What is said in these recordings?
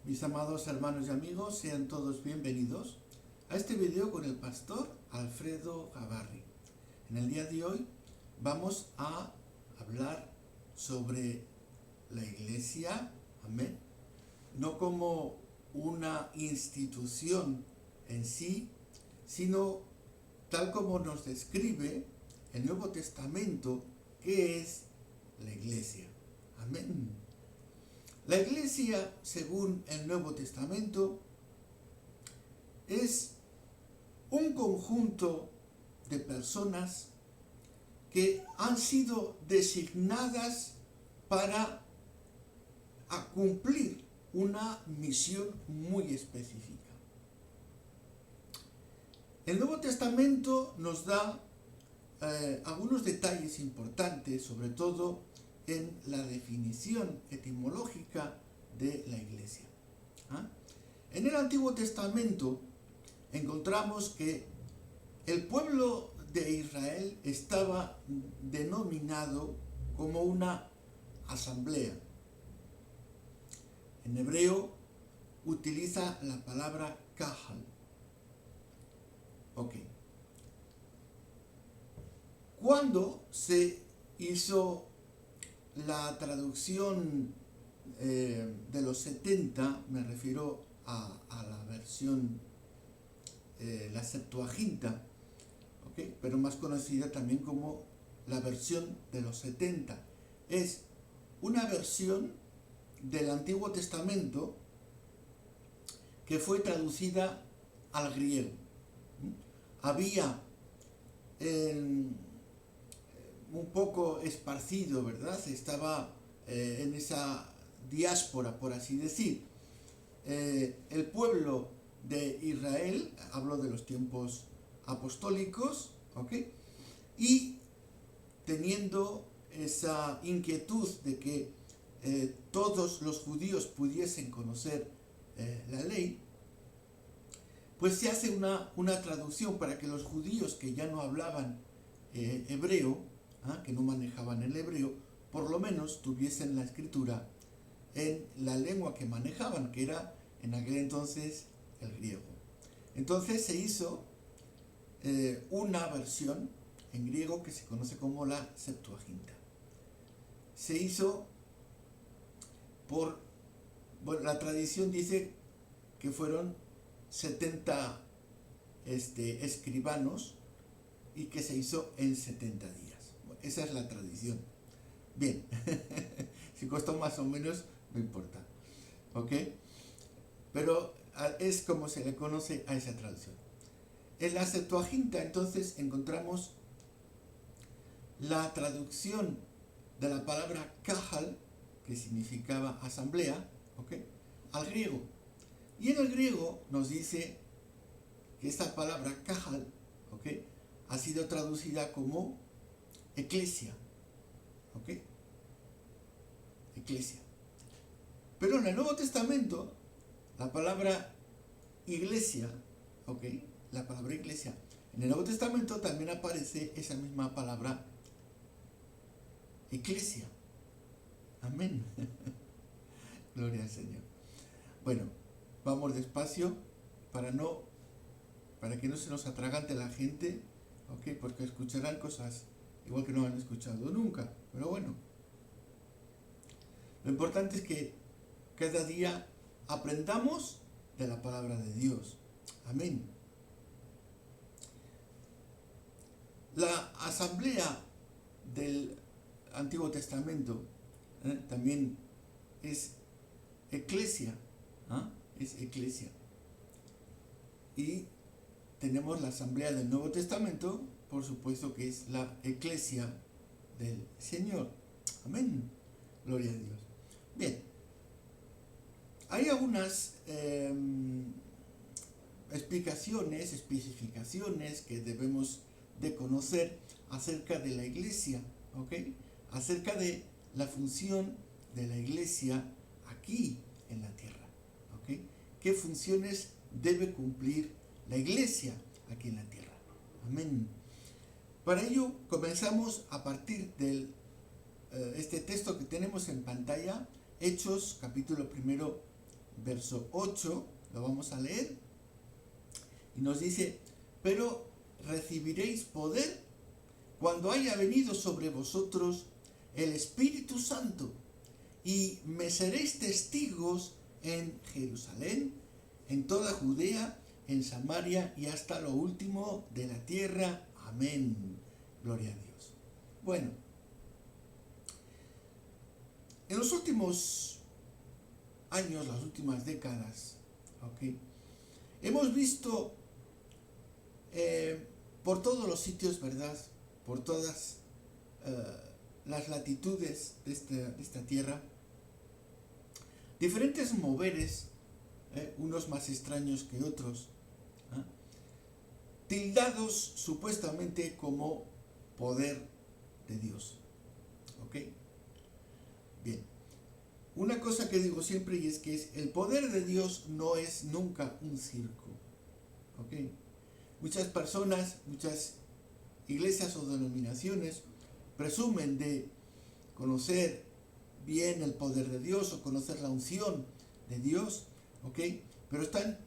Mis amados hermanos y amigos, sean todos bienvenidos a este video con el pastor Alfredo Gavarri. En el día de hoy vamos a hablar sobre la iglesia, amén, no como una institución en sí, sino tal como nos describe el Nuevo Testamento, que es la iglesia, amén. La iglesia, según el Nuevo Testamento, es un conjunto de personas que han sido designadas para cumplir una misión muy específica. El Nuevo Testamento nos da algunos detalles importantes, sobre todo en la definición etimológica de la iglesia. En el Antiguo Testamento encontramos que el pueblo de Israel estaba denominado como una asamblea. En hebreo utiliza la palabra kahal. Ok. Cuando se hizo la traducción de los 70, me refiero a la versión, la Septuaginta, ¿okay? Pero más conocida también como la versión de los 70. Es una versión del Antiguo Testamento que fue traducida al griego. Había un poco esparcido, ¿verdad? Estaba en esa diáspora, por así decir. El pueblo de Israel, hablo de los tiempos apostólicos, ¿ok? Y teniendo esa inquietud de que todos los judíos pudiesen conocer la ley, pues se hace una traducción para que los judíos que ya no hablaban hebreo, que no manejaban el hebreo, por lo menos tuviesen la escritura en la lengua que manejaban, que era en aquel entonces el griego. Entonces se hizo una versión en griego que se conoce como la Septuaginta. Se hizo la tradición dice que fueron 70 escribanos y que se hizo en 70 días. Esa es la tradición. Bien, si costó más o menos, no importa. ¿Ok? Pero es como se le conoce a esa traducción. En la Septuaginta, entonces, encontramos la traducción de la palabra kahal, que significaba asamblea, ¿ok?, al griego. Y en el griego nos dice que esta palabra kahal, ¿ok?, ha sido traducida como eclesia, ¿ok? Eclesia. Pero en el Nuevo Testamento, la palabra iglesia, ¿ok?, la palabra iglesia, en el Nuevo Testamento también aparece esa misma palabra eclesia. Amén. Gloria al Señor. Bueno, vamos despacio para que no se nos atragante la gente, ¿ok?, porque escucharán cosas igual que no han escuchado nunca, pero bueno. Lo importante es que cada día aprendamos de la palabra de Dios. Amén. La asamblea del Antiguo Testamento también es eclesia, es eclesia. Y tenemos la asamblea del Nuevo Testamento, por supuesto que es la eclesia del Señor. Amén. Gloria a Dios. Bien. Hay algunas explicaciones, especificaciones que debemos de conocer acerca de la iglesia, ¿ok?, acerca de la función de la iglesia aquí en la tierra, ¿ok? ¿Qué funciones debe cumplir la iglesia aquí en la tierra? Amén. Para ello comenzamos a partir de este texto que tenemos en pantalla, Hechos capítulo 1, verso 8, lo vamos a leer, y nos dice: pero recibiréis poder cuando haya venido sobre vosotros el Espíritu Santo, y me seréis testigos en Jerusalén, en toda Judea, en Samaria y hasta lo último de la tierra. Amén. Gloria a Dios. Bueno, en los últimos años, las últimas décadas, ¿ok?, hemos visto por todos los sitios, ¿verdad?, por todas las latitudes de esta tierra, diferentes moveres, unos más extraños que otros, tildados supuestamente como poder de Dios. ¿Ok? Bien. Una cosa que digo siempre, y es que el poder de Dios no es nunca un circo. ¿Ok? Muchas personas, muchas iglesias o denominaciones presumen de conocer bien el poder de Dios o conocer la unción de Dios, ¿ok? Pero están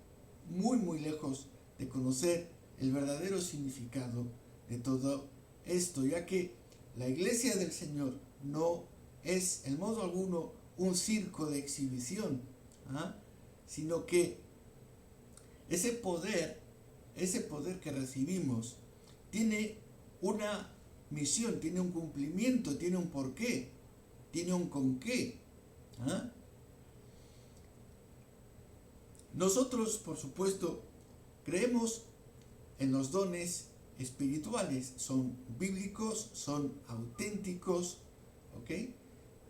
muy, muy lejos de conocer el verdadero significado de todo esto, ya que la iglesia del Señor no es en modo alguno un circo de exhibición, sino que ese poder que recibimos tiene una misión, tiene un cumplimiento, tiene un porqué, tiene un con qué. Nosotros, por supuesto, creemos en los dones espirituales, son bíblicos, son auténticos, ¿ok?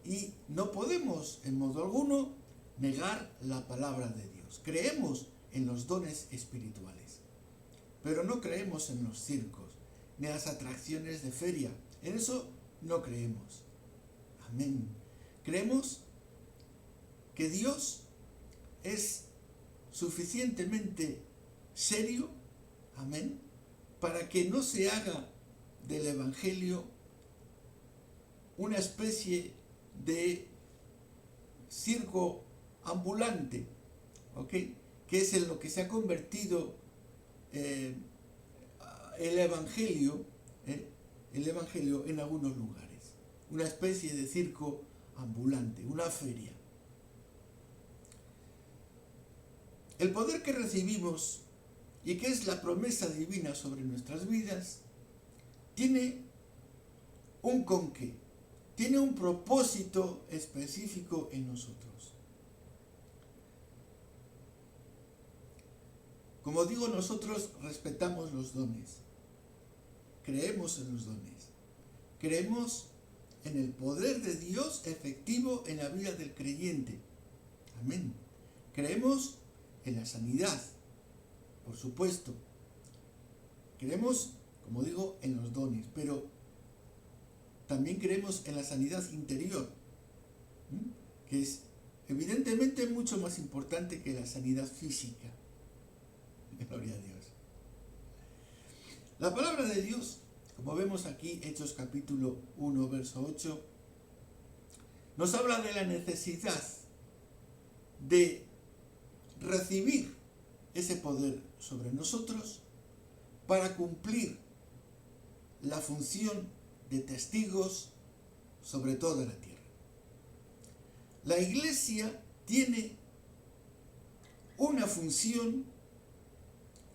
Y no podemos en modo alguno negar la palabra de Dios. Creemos en los dones espirituales, pero no creemos en los circos, ni las atracciones de feria. En eso no creemos. Amén. Creemos que Dios es suficientemente serio, amén, para que no se haga del Evangelio una especie de circo ambulante, ¿ok?, que es en lo que se ha convertido el Evangelio en algunos lugares, una especie de circo ambulante, una feria. El poder que recibimos y que es la promesa divina sobre nuestras vidas tiene un con qué, tiene un propósito específico en nosotros. Como digo, nosotros respetamos los dones, creemos en los dones, creemos en el poder de Dios efectivo en la vida del creyente. Amén. Creemos en la sanidad, por supuesto. Creemos, como digo, en los dones, pero también creemos en la sanidad interior, que es evidentemente mucho más importante que la sanidad física. Gloria a Dios. La palabra de Dios, como vemos aquí, Hechos capítulo 1, verso 8, nos habla de la necesidad de recibir ese poder sobre nosotros para cumplir la función de testigos sobre toda la tierra. La iglesia tiene una función,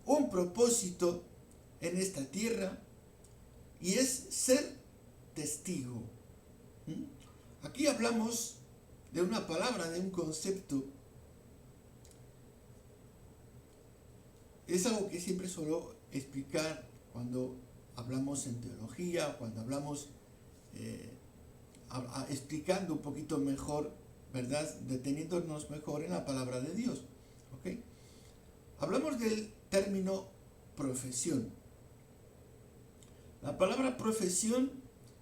un propósito en esta tierra, y es ser testigo. Aquí hablamos de una palabra, de un concepto. Es algo que siempre suelo explicar cuando hablamos en teología, cuando hablamos explicando un poquito mejor, ¿verdad?, deteniéndonos mejor en la palabra de Dios. ¿Ok? Hablamos del término profesión. La palabra profesión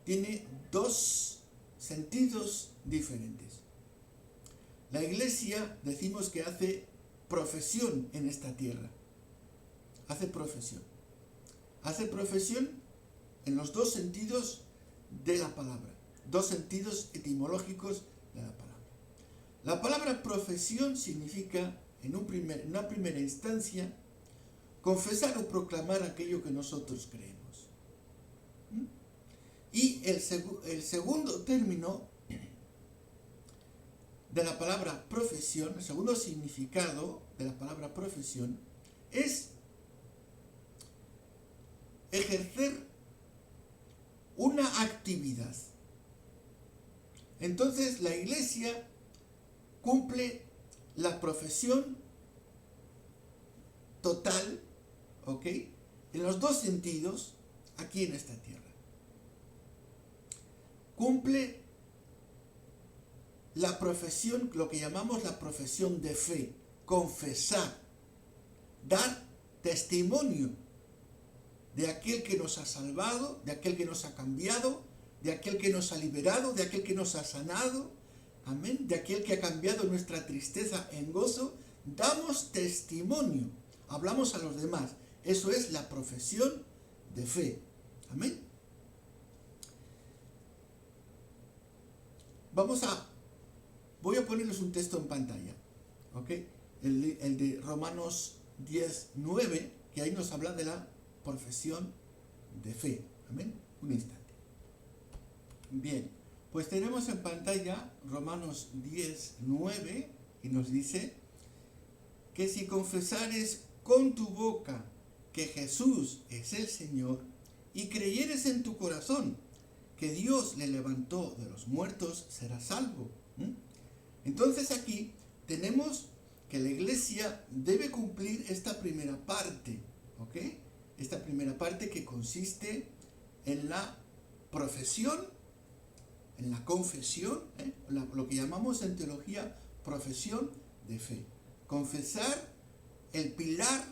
tiene dos sentidos diferentes. La iglesia decimos que hace profesión en esta tierra. Hace profesión. Hace profesión en los dos sentidos de la palabra, dos sentidos etimológicos de la palabra. La palabra profesión significa, en una primera instancia, confesar o proclamar aquello que nosotros creemos. ¿Mm? Y el segundo término de la palabra profesión, el segundo significado de la palabra profesión, es ejercer una actividad. Entonces la Iglesia cumple la profesión total, ¿ok?, en los dos sentidos aquí en esta tierra. Cumple la profesión, lo que llamamos la profesión de fe, confesar, dar testimonio de aquel que nos ha salvado, de aquel que nos ha cambiado, de aquel que nos ha liberado, de aquel que nos ha sanado, amén, de aquel que ha cambiado nuestra tristeza en gozo. Damos testimonio, hablamos a los demás. Eso es la profesión de fe, amén. Voy a ponerles un texto en pantalla, ¿ok? El de Romanos 10:9, que ahí nos habla de la profesión de fe, amén. Un instante. Bien, pues tenemos en pantalla Romanos 10:9 y nos dice que si confesares con tu boca que Jesús es el Señor y creyeres en tu corazón que Dios le levantó de los muertos, serás salvo. Entonces aquí tenemos que la Iglesia debe cumplir esta primera parte, ¿ok? Esta primera parte que consiste en la profesión, en la confesión, lo que llamamos en teología profesión de fe. Confesar el pilar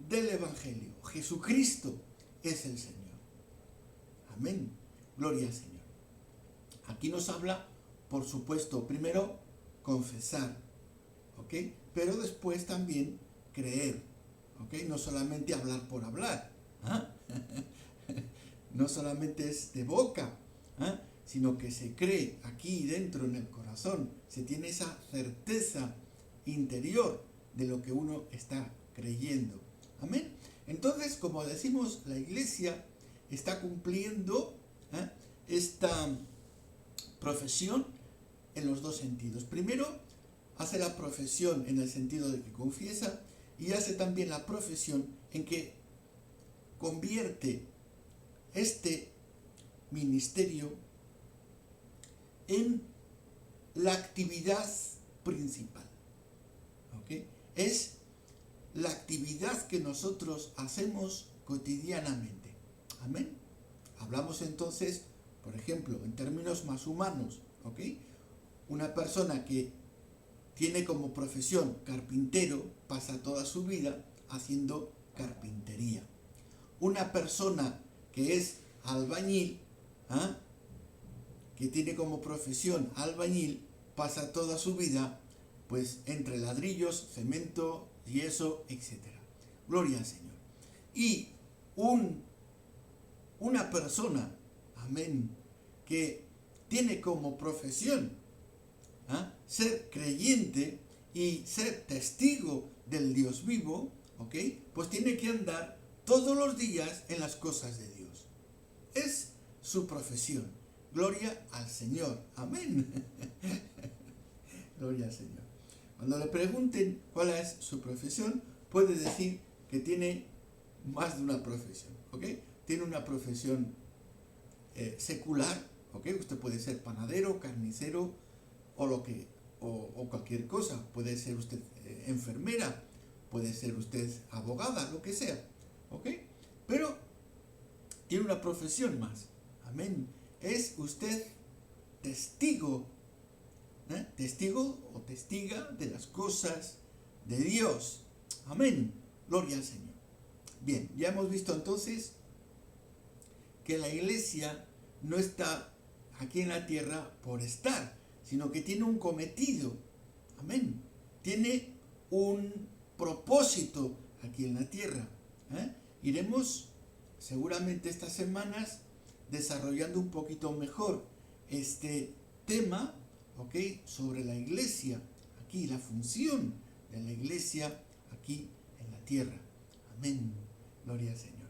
del Evangelio. Jesucristo es el Señor. Amén. Gloria al Señor. Aquí nos habla, por supuesto, primero confesar, ¿ok? Pero después también creer, ¿ok? No solamente hablar por hablar, ¿ah? No solamente es de boca, ¿ah?, sino que se cree aquí dentro en el corazón, se tiene esa certeza interior de lo que uno está creyendo. Amén. Entonces, como decimos, la Iglesia está cumpliendo esta profesión en los dos sentidos. Primero, hace la profesión en el sentido de que confiesa, y hace también la profesión en que convierte este ministerio en la actividad principal. ¿Ok? Es la actividad que nosotros hacemos cotidianamente. Amén. Hablamos entonces, por ejemplo, en términos más humanos, ¿ok? Una persona que tiene como profesión carpintero pasa toda su vida haciendo carpintería. Una persona que es albañil, que tiene como profesión albañil, pasa toda su vida pues entre ladrillos, cemento, yeso, etc. Gloria al Señor. Y una persona, amén, que tiene como profesión ser creyente y ser testigo del Dios vivo, ¿ok?, pues tiene que andar todos los días en las cosas de Dios. Es su profesión. Gloria al Señor. Amén. Gloria al Señor. Cuando le pregunten cuál es su profesión, puede decir que tiene más de una profesión, ¿ok? Tiene una profesión secular, ¿ok? Usted puede ser panadero, carnicero o cualquier cosa. Puede ser usted enfermera, puede ser usted abogada, lo que sea, ¿ok? Pero tiene una profesión más. Amén. Es usted testigo, testigo o testiga de las cosas de Dios. Amén. Gloria al Señor. Bien, ya hemos visto entonces que la Iglesia no está aquí en la tierra por estar, sino que tiene un cometido. Amén. Tiene un propósito aquí en la tierra. Iremos seguramente estas semanas desarrollando un poquito mejor este tema, ¿ok? Sobre la iglesia, aquí, la función de la iglesia aquí en la tierra. Amén. Gloria al Señor.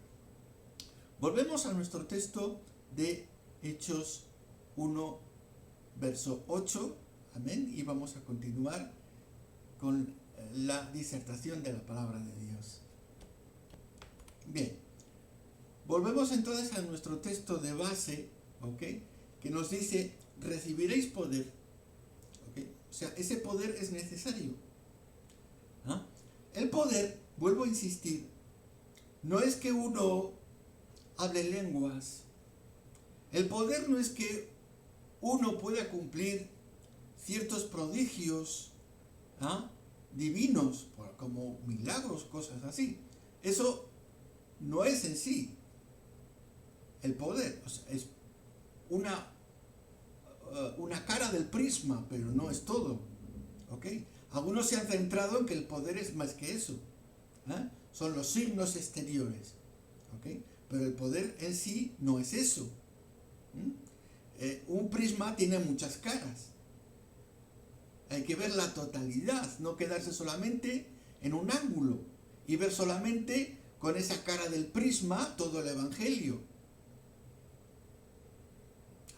Volvemos a nuestro texto de Hechos 1, verso 8. Amén. Y vamos a continuar con la disertación de la palabra de Dios. Bien. Volvemos entonces a nuestro texto de base, ¿ok? Que nos dice, recibiréis poder. ¿Ok? O sea, ese poder es necesario. ¿Ah? El poder, vuelvo a insistir, no es que uno hable lenguas. El poder no es que uno pueda cumplir ciertos prodigios divinos, como milagros, cosas así. Eso no es en sí el poder. O sea, es una cara del prisma, pero no es todo. ¿Ok? Algunos se han centrado en que el poder es más que eso. Son los signos exteriores. ¿Ok? Pero el poder en sí no es eso. Un prisma tiene muchas caras. Hay que ver la totalidad, no quedarse solamente en un ángulo y ver solamente con esa cara del prisma todo el evangelio.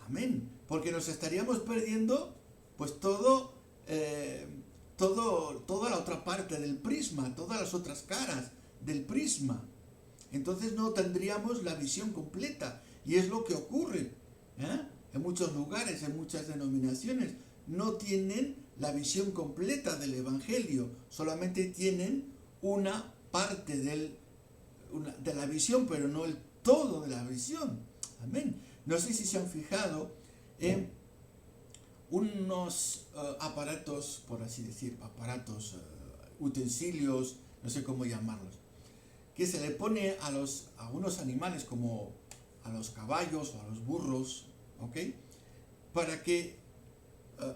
Amén. Porque nos estaríamos perdiendo pues toda la otra parte del prisma, todas las otras caras del prisma. Entonces no tendríamos la visión completa. Y es lo que ocurre en muchos lugares, en muchas denominaciones. No tienen la visión completa del evangelio, solamente tienen una parte de la visión, pero no el todo de la visión. Amén. No sé si se han fijado en unos aparatos, por así decir, utensilios, no sé cómo llamarlos, que se le pone a unos animales como a los caballos o a los burros, ¿ok? Para que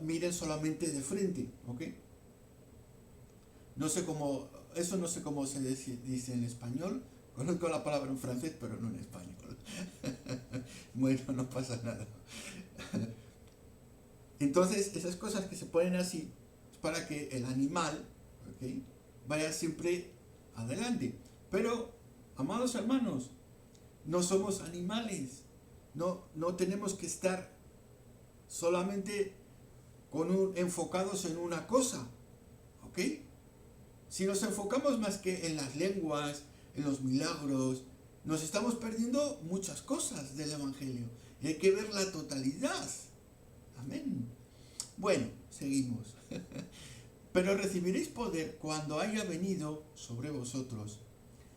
miren solamente de frente, ¿ok? No sé cómo se dice en español. Conozco la palabra en francés, pero no en español. Bueno, no pasa nada. Entonces, esas cosas que se ponen así es para que el animal, ¿ok?, vaya siempre adelante. Pero, amados hermanos, no somos animales. No tenemos que estar solamente enfocados en una cosa, ¿ok? Si nos enfocamos más que en las lenguas, en los milagros, nos estamos perdiendo muchas cosas del evangelio. Y hay que ver la totalidad. Amén. Bueno, seguimos. Pero recibiréis poder cuando haya venido sobre vosotros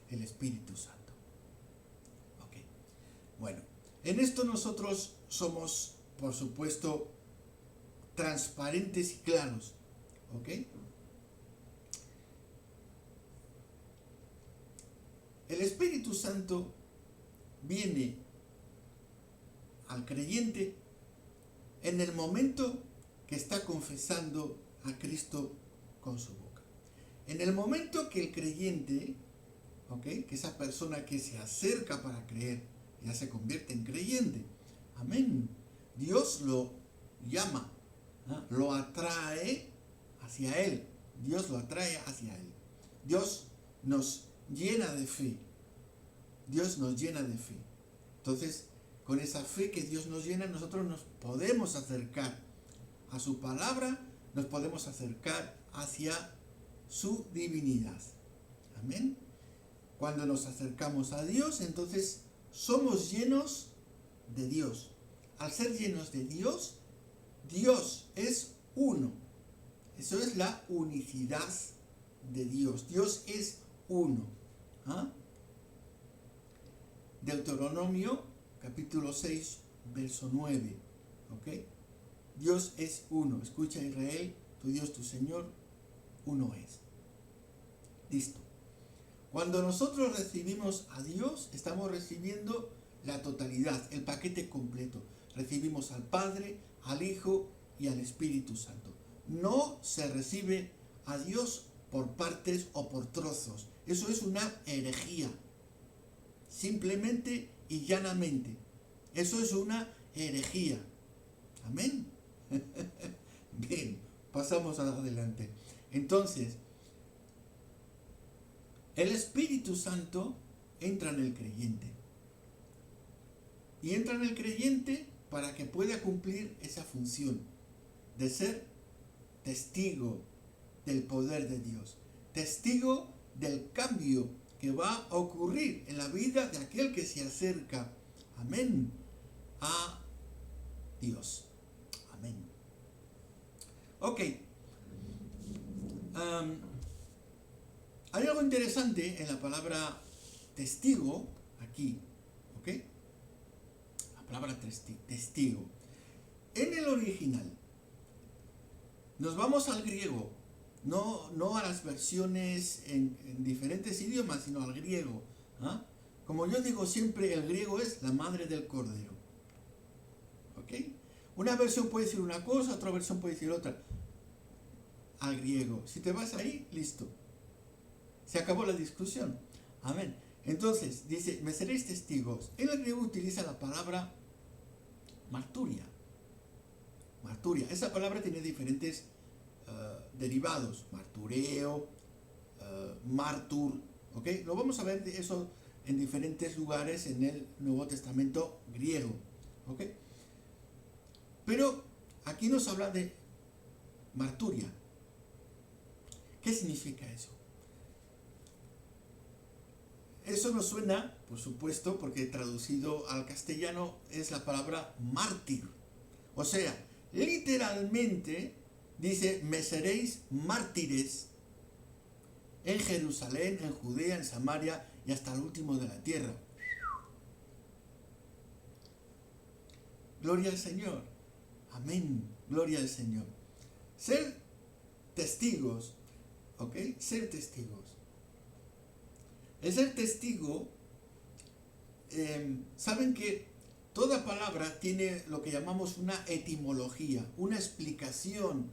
el Espíritu Santo. Ok. Bueno, en esto nosotros somos, por supuesto, transparentes y claros. ¿Ok? El Espíritu Santo viene al creyente en el momento que está confesando a Cristo con su boca. En el momento que el creyente, ¿ok?, que esa persona que se acerca para creer, ya se convierte en creyente. Amén. Dios lo llama, lo atrae hacia Él. Dios lo atrae hacia Él. Dios nos llena de fe. Dios nos llena de fe. Entonces, con esa fe que Dios nos llena, nosotros nos podemos acercar a su palabra, nos podemos acercar hacia su divinidad. Amén. Cuando nos acercamos a Dios, entonces somos llenos de Dios. Al ser llenos de Dios, Dios es uno. Eso es la unicidad de Dios. Dios es uno. Deuteronomio capítulo 6, verso 9. ¿Ok? Dios es uno. Escucha, Israel, tu Dios, tu Señor, uno es. Listo. Cuando nosotros recibimos a Dios, estamos recibiendo la totalidad, el paquete completo. Recibimos al Padre, al Hijo y al Espíritu Santo. No se recibe a Dios por partes o por trozos. Eso es una herejía. Simplemente y llanamente. Eso es una herejía. Amén. Bien, pasamos adelante. Entonces, el Espíritu Santo entra en el creyente. Y entra en el creyente para que pueda cumplir esa función de ser testigo del poder de Dios. Testigo del cambio que va a ocurrir en la vida de aquel que se acerca. Amén. A Dios. Amén. Ok. Hay algo interesante en la palabra testigo aquí. ¿Ok? La palabra testigo. En el original, nos vamos al griego. No a las versiones en diferentes idiomas, sino al griego. ¿Ah? Como yo digo siempre, el griego es la madre del cordero. ¿Ok? Una versión puede decir una cosa, otra versión puede decir otra. Al griego. Si te vas ahí, listo. Se acabó la discusión. Amén. Entonces, dice, me seréis testigos. En el griego utiliza la palabra marturia. Marturia. Esa palabra tiene diferentes derivados. Martureo, martur. ¿Ok? Lo vamos a ver de eso en diferentes lugares en el Nuevo Testamento griego. ¿Ok? Pero aquí nos habla de marturia. ¿Qué significa eso? Eso nos suena, por supuesto, porque traducido al castellano es la palabra mártir. O sea, literalmente dice, me seréis mártires en Jerusalén, en Judea, en Samaria y hasta el último de la tierra. Gloria al Señor. Amén. Gloria al Señor. Ser testigos, ¿ok? Ser testigos. El ser testigo, saben que toda palabra tiene lo que llamamos una etimología, una explicación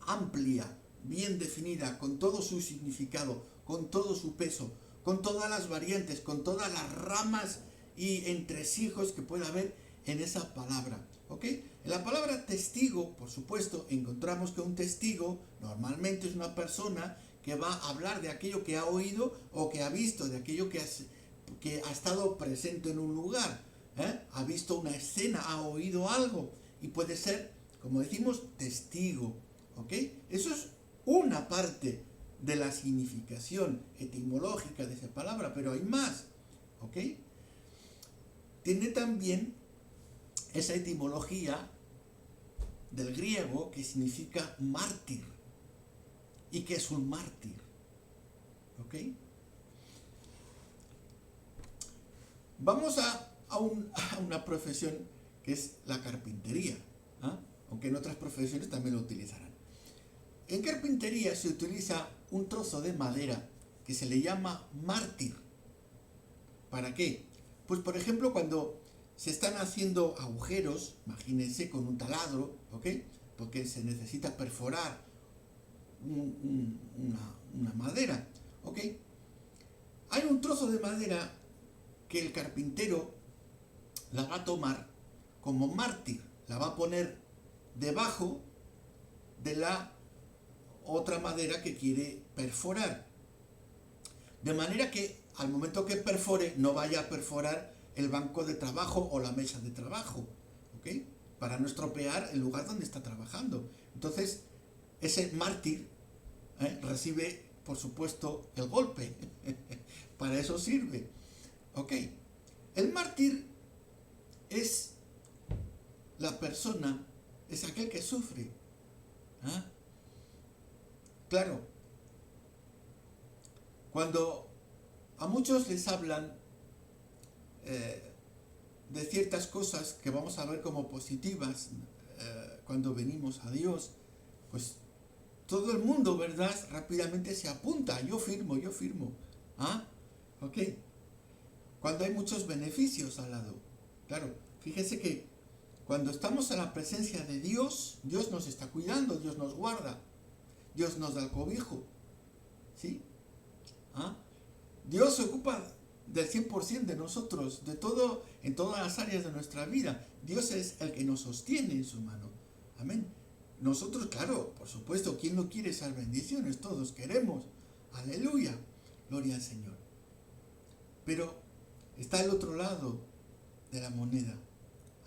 amplia, bien definida, con todo su significado, con todo su peso, con todas las variantes, con todas las ramas y entresijos que pueda haber en esa palabra. ¿Ok? En la palabra testigo, por supuesto, encontramos que un testigo normalmente es una persona que va a hablar de aquello que ha oído o que ha visto, de aquello que ha estado presente en un lugar. Ha visto una escena, ha oído algo y puede ser, como decimos, testigo. ¿Ok? Eso es una parte de la significación etimológica de esa palabra, pero hay más. ¿Ok? Tiene también esa etimología del griego que significa mártir. ¿Y qué es un mártir? ¿Ok? Vamos a una profesión que es la carpintería, ¿eh? Aunque en otras profesiones también lo utilizarán. En carpintería se utiliza un trozo de madera que se le llama mártir. ¿Para qué? Pues por ejemplo cuando se están haciendo agujeros, imagínense con un taladro, ¿ok? Porque se necesita perforar una madera, ¿ok? Hay un trozo de madera que el carpintero la va a tomar como mártir, la va a poner debajo de la otra madera que quiere perforar, de manera que al momento que perfore no vaya a perforar el banco de trabajo o la mesa de trabajo, ¿ok? Para no estropear el lugar donde está trabajando. Entonces, ese mártir recibe, por supuesto, el golpe. Para eso sirve. ¿Ok? El mártir es la persona, es aquel que sufre. ¿Ah? Claro, cuando a muchos les hablan de ciertas cosas que vamos a ver como positivas cuando venimos a Dios, pues todo el mundo, ¿verdad? Rápidamente se apunta, yo firmo. ¿Ah? ¿Ok? Cuando hay muchos beneficios al lado. Claro, fíjense que cuando estamos en la presencia de Dios, Dios nos está cuidando, Dios nos guarda, Dios nos da el cobijo. ¿Sí? ¿Ah? Dios se ocupa del 100% de nosotros, de todo, en todas las áreas de nuestra vida. Dios es el que nos sostiene en su mano. Amén. nosotros, claro, por supuesto, ¿quién no quiere esas bendiciones? Todos queremos. Aleluya. Gloria al Señor. Pero está el otro lado de la moneda.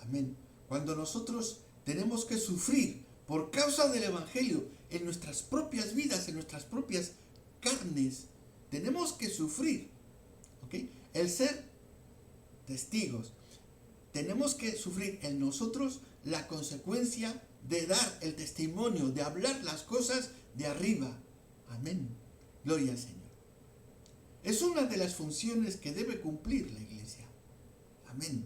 Amén. Cuando nosotros tenemos que sufrir por causa del Evangelio en nuestras propias vidas, en nuestras propias carnes, tenemos que sufrir. ¿Ok? El ser testigos. Tenemos que sufrir en nosotros la consecuencia de dar el testimonio, de hablar las cosas de arriba. Amén. Gloria al Señor. Es una de las funciones que debe cumplir la iglesia. Amén.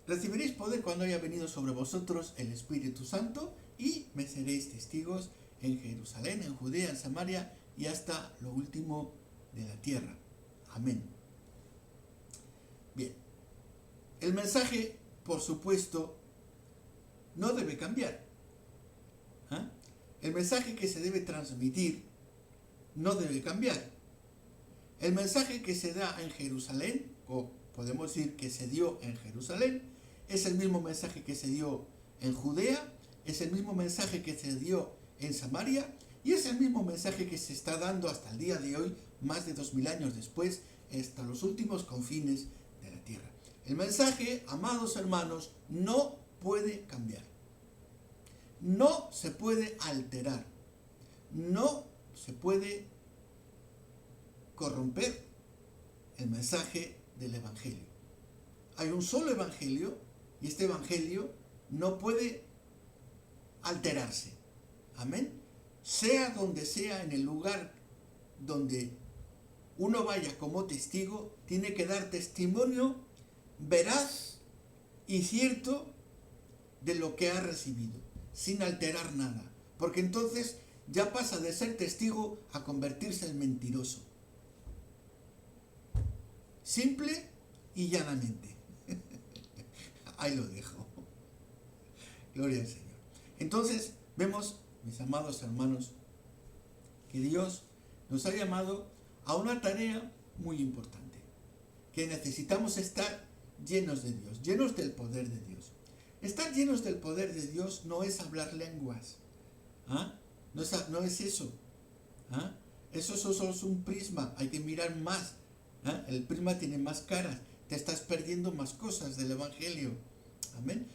Recibiréis poder cuando haya venido sobre vosotros el Espíritu Santo y me seréis testigos en Jerusalén, en Judea, en Samaria y hasta lo último de la tierra. Amén. Bien. El mensaje, por supuesto, no debe cambiar. ¿Ah? El mensaje que se debe transmitir no debe cambiar. El mensaje que se da en Jerusalén, o podemos decir que se dio en Jerusalén, es el mismo mensaje que se dio en Judea, es el mismo mensaje que se dio en Samaria y es el mismo mensaje que se está dando hasta el día de hoy, más de 2000 años después, hasta los últimos confines de la tierra. El mensaje, amados hermanos, no puede cambiar. No se puede alterar. No se puede corromper el mensaje del Evangelio. Hay un solo Evangelio y este Evangelio no puede alterarse. Amén. Sea donde sea, en el lugar donde uno vaya como testigo, tiene que dar testimonio veraz y cierto de lo que ha recibido, sin alterar nada. Porque entonces ya pasa de ser testigo a convertirse en mentiroso. Simple y llanamente. Ahí lo dejo. Gloria al Señor. Entonces, vemos, mis amados hermanos, que Dios nos ha llamado a una tarea muy importante. Que necesitamos estar llenos de Dios, llenos del poder de Dios. Estar llenos del poder de Dios no es hablar lenguas. ¿Ah? No es eso. ¿Ah? Eso solo es un prisma. Hay que mirar más. ¿Ah? El prisma tiene más caras. Te estás perdiendo más cosas del Evangelio. Amén.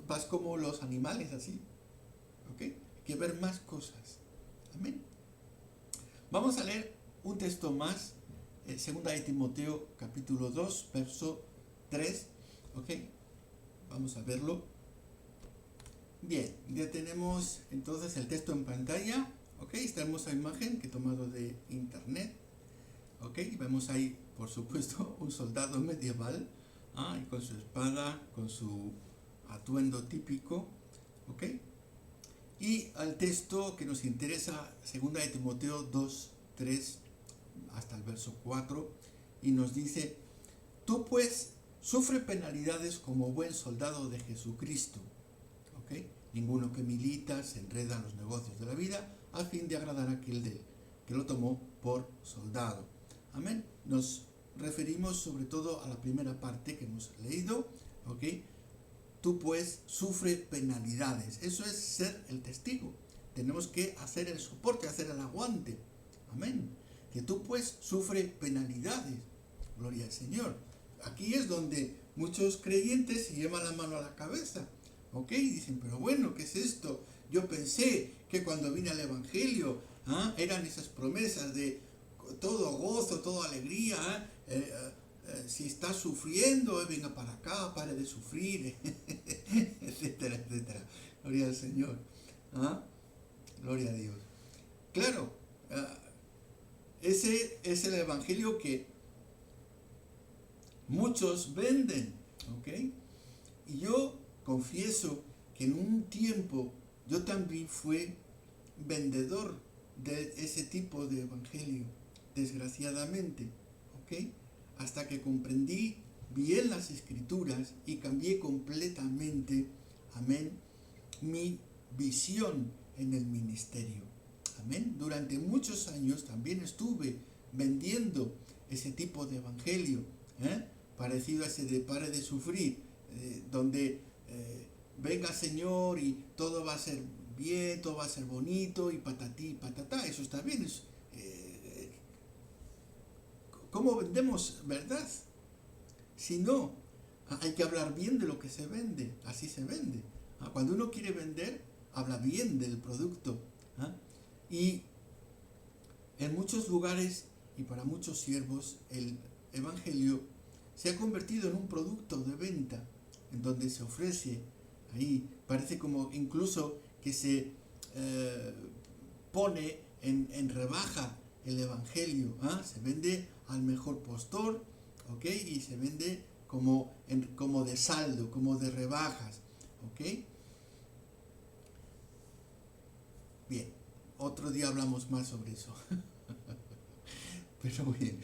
Vas como los animales así. ¿Ok? Hay que ver más cosas. Amén. Vamos a leer un texto más. Segunda de Timoteo, capítulo 2, verso 3. ¿Ok? Vamos a verlo. Bien, ya tenemos entonces el texto en pantalla. ¿Ok? Esta hermosa imagen que he tomado de internet. ¿Ok? Y vemos ahí, por supuesto, un soldado medieval. Y con su espada, con su atuendo típico. ¿Ok? Y al texto que nos interesa, segunda de Timoteo 2, 3 hasta el verso 4, y nos dice: tú pues sufre penalidades como buen soldado de Jesucristo. ¿Ok? Ninguno que milita se enreda en los negocios de la vida a fin de agradar a aquel que lo tomó por soldado. Amén. Nos referimos sobre todo a la primera parte que hemos leído. ¿Ok? Tú pues sufre penalidades. Eso es ser el testigo. Tenemos que hacer el soporte, hacer el aguante. Amén. Que tú pues sufre penalidades. Gloria al Señor. Aquí es donde muchos creyentes se llevan la mano a la cabeza. ¿Ok? Y dicen, pero bueno, ¿qué es esto? Yo pensé que cuando vine al Evangelio, eran esas promesas de todo gozo, toda alegría. Si está sufriendo, venga para acá, pare de sufrir, etcétera, etcétera. Gloria al Señor. Gloria a Dios. Claro, ese es el Evangelio que muchos venden. ¿Ok? Y yo confieso que en un tiempo yo también fui vendedor de ese tipo de Evangelio, desgraciadamente. ¿Ok? Hasta que comprendí bien las Escrituras y cambié completamente, amén, mi visión en el ministerio. Amén. Durante muchos años también estuve vendiendo ese tipo de evangelio, parecido a ese de pare de sufrir, donde venga Señor y todo va a ser bien, todo va a ser bonito y patatí, patatá, eso está bien. ¿Cómo vendemos verdad? Si no, hay que hablar bien de lo que se vende, así se vende. Cuando uno quiere vender, habla bien del producto. Y en muchos lugares y para muchos siervos, el Evangelio se ha convertido en un producto de venta, en donde se ofrece, ahí parece como incluso que se pone en rebaja el Evangelio, se vende al mejor postor, ¿ok? Y se vende como de saldo, como de rebajas, ¿ok? Bien, otro día hablamos más sobre eso. Pero bien,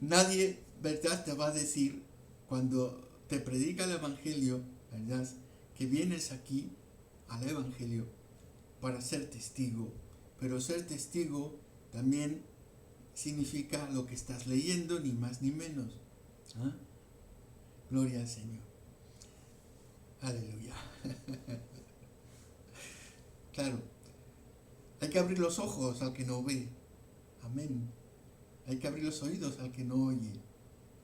nadie, ¿verdad?, te va a decir cuando te predica el Evangelio, ¿verdad?, que vienes aquí al Evangelio para ser testigo. Pero ser testigo también significa lo que estás leyendo, ni más ni menos. Gloria al Señor. Aleluya. Claro, hay que abrir los ojos al que no ve. Amén. Hay que abrir los oídos al que no oye.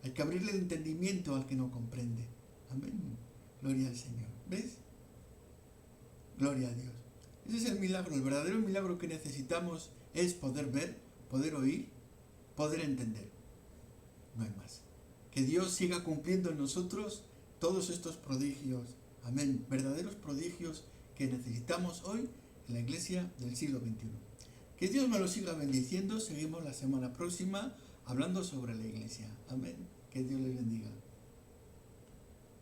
Hay que abrirle el entendimiento al que no comprende. Amén. Gloria al Señor. ¿Ves? Gloria a Dios. Ese es el milagro. El verdadero milagro que necesitamos es poder ver, poder oír, poder entender. No hay más. Que Dios siga cumpliendo en nosotros todos estos prodigios. Amén. Verdaderos prodigios que necesitamos hoy en la iglesia del siglo XXI. Que Dios me lo siga bendiciendo. Seguimos la semana próxima hablando sobre la iglesia. Amén. Que Dios les bendiga.